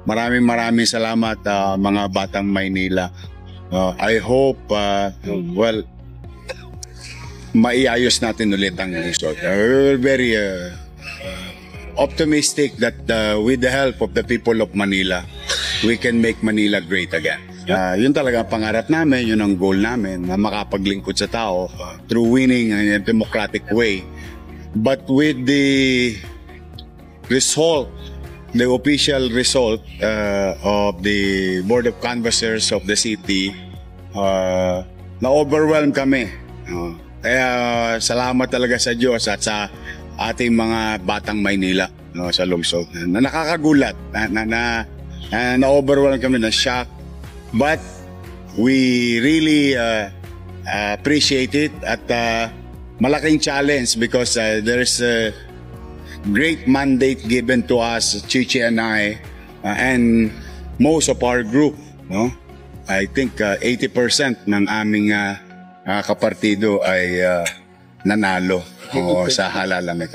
maraming salamat mga Batang Maynila. I hope, maiayos natin ulit ang resort. We're very optimistic that with the help of the people of Manila, we can make Manila great again. Yun talaga ang pangarap namin, yun ang goal namin, na makapaglingkod sa tao through winning in a democratic way. But with the result, the official result of the Board of Canvassers of the city, na-overwhelm kami. Kaya salamat talaga sa Diyos at sa ating mga Batang Maynila sa lungsod. Na nakakagulat, na-overwhelm kami, na-shock. But we really appreciate it at malaking challenge because there's a great mandate given to us, Chichi and I, and most of our group. I think 80% ng aming kapartido ay nanalo sa halalan.